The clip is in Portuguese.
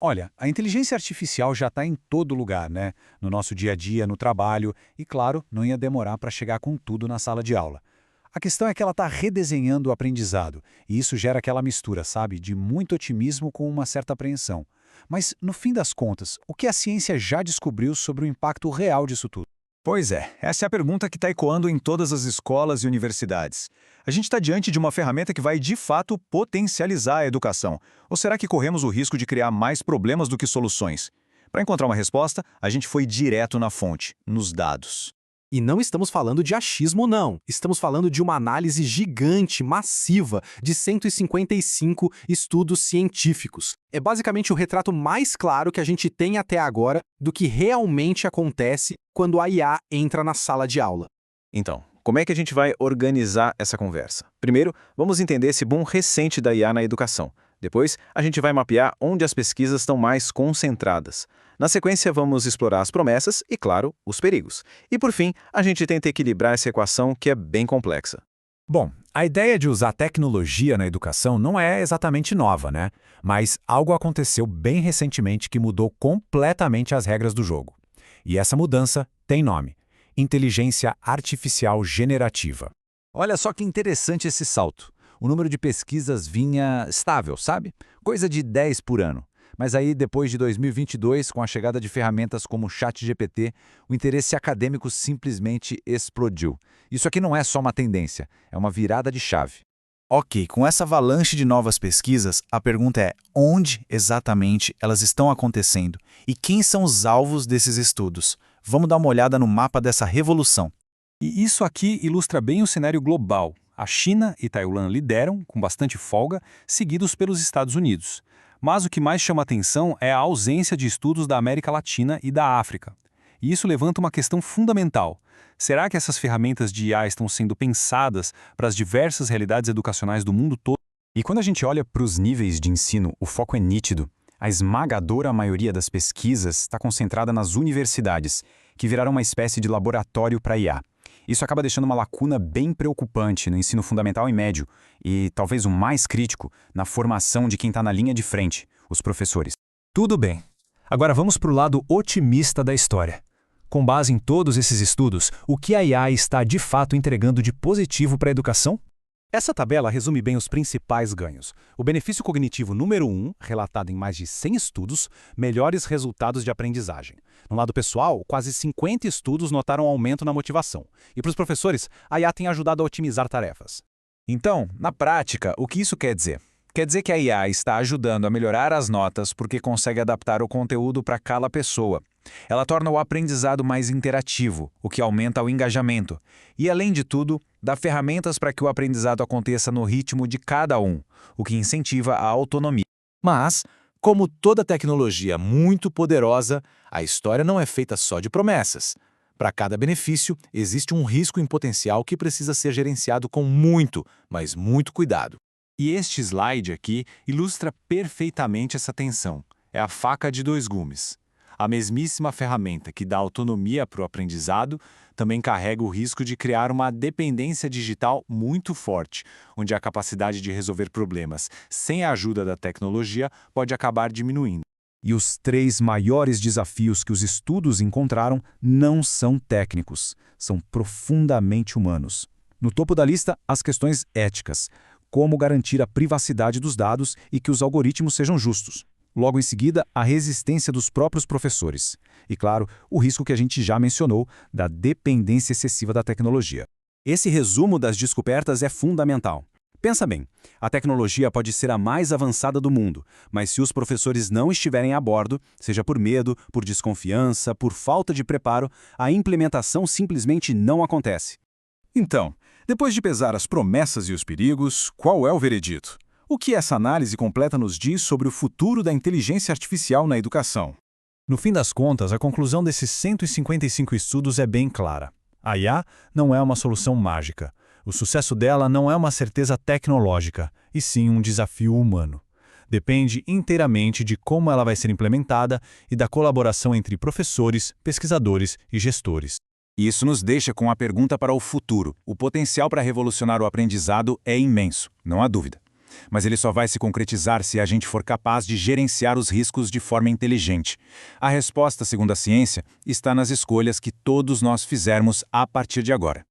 Olha, a inteligência artificial já está em todo lugar, né? No nosso dia a dia, no trabalho, e claro, não ia demorar para chegar com tudo na sala de aula. A questão é que ela está redesenhando o aprendizado, e isso gera aquela mistura, sabe, de muito otimismo com uma certa apreensão. Mas, no fim das contas, o que a ciência já descobriu sobre o impacto real disso tudo? Pois é, essa é a pergunta que está ecoando em todas as escolas e universidades. A gente está diante de uma ferramenta que vai, de fato, potencializar a educação? Ou será que corremos o risco de criar mais problemas do que soluções? Para encontrar uma resposta, a gente foi direto na fonte, nos dados. E não estamos falando de achismo, não. Estamos falando de uma análise gigante, massiva, de 155 estudos científicos. É basicamente o retrato mais claro que a gente tem até agora do que realmente acontece quando a IA entra na sala de aula. Então, como é que a gente vai organizar essa conversa? Primeiro, vamos entender esse boom recente da IA na educação. Depois, a gente vai mapear onde as pesquisas estão mais concentradas. Na sequência, vamos explorar as promessas e, claro, os perigos. E, por fim, a gente tenta equilibrar essa equação que é bem complexa. Bom, a ideia de usar tecnologia na educação não é exatamente nova, né? Mas algo aconteceu bem recentemente que mudou completamente as regras do jogo. E essa mudança tem nome: inteligência artificial generativa. Olha só que interessante esse salto. O número de pesquisas vinha estável, sabe? Coisa de 10 por ano. Mas aí, depois de 2022, com a chegada de ferramentas como o ChatGPT, o interesse acadêmico simplesmente explodiu. Isso aqui não é só uma tendência, é uma virada de chave. Ok, com essa avalanche de novas pesquisas, a pergunta é onde exatamente elas estão acontecendo e quem são os alvos desses estudos? Vamos dar uma olhada no mapa dessa revolução. E isso aqui ilustra bem o cenário global. A China e Taiwan lideram, com bastante folga, seguidos pelos Estados Unidos. Mas o que mais chama atenção é a ausência de estudos da América Latina e da África. E isso levanta uma questão fundamental. Será que essas ferramentas de IA estão sendo pensadas para as diversas realidades educacionais do mundo todo? E quando a gente olha para os níveis de ensino, o foco é nítido. A esmagadora maioria das pesquisas está concentrada nas universidades, que viraram uma espécie de laboratório para IA. Isso acaba deixando uma lacuna bem preocupante no ensino fundamental e médio, e talvez o mais crítico, na formação de quem está na linha de frente, os professores. Tudo bem. Agora vamos para o lado otimista da história. Com base em todos esses estudos, o que a IA está de fato entregando de positivo para a educação? Essa tabela resume bem os principais ganhos. O benefício cognitivo número 1, relatado em mais de 100 estudos, melhores resultados de aprendizagem. No lado pessoal, quase 50 estudos notaram aumento na motivação. E para os professores, a IA tem ajudado a otimizar tarefas. Então, na prática, o que isso quer dizer? Quer dizer que a IA está ajudando a melhorar as notas porque consegue adaptar o conteúdo para cada pessoa. Ela torna o aprendizado mais interativo, o que aumenta o engajamento. E, além de tudo, dá ferramentas para que o aprendizado aconteça no ritmo de cada um, o que incentiva a autonomia. Mas, como toda tecnologia muito poderosa, a história não é feita só de promessas. Para cada benefício, existe um risco em potencial que precisa ser gerenciado com muito, mas muito cuidado. E este slide aqui ilustra perfeitamente essa tensão. É a faca de dois gumes. A mesmíssima ferramenta que dá autonomia para o aprendizado também carrega o risco de criar uma dependência digital muito forte, onde a capacidade de resolver problemas sem a ajuda da tecnologia pode acabar diminuindo. E os 3 maiores desafios que os estudos encontraram não são técnicos, são profundamente humanos. No topo da lista, as questões éticas. Como garantir a privacidade dos dados e que os algoritmos sejam justos. Logo em seguida, a resistência dos próprios professores. E, claro, o risco que a gente já mencionou da dependência excessiva da tecnologia. Esse resumo das descobertas é fundamental. Pensa bem, a tecnologia pode ser a mais avançada do mundo, mas se os professores não estiverem a bordo, seja por medo, por desconfiança, por falta de preparo, a implementação simplesmente não acontece. Então, depois de pesar as promessas e os perigos, qual é o veredito? O que essa análise completa nos diz sobre o futuro da inteligência artificial na educação? No fim das contas, a conclusão desses 155 estudos é bem clara. A IA não é uma solução mágica. O sucesso dela não é uma certeza tecnológica, e sim um desafio humano. Depende inteiramente de como ela vai ser implementada e da colaboração entre professores, pesquisadores e gestores. Isso nos deixa com a pergunta para o futuro. O potencial para revolucionar o aprendizado é imenso, não há dúvida. mas ele só vai se concretizar se a gente for capaz de gerenciar os riscos de forma inteligente. A resposta, segundo a ciência, está nas escolhas que todos nós fizermos a partir de agora.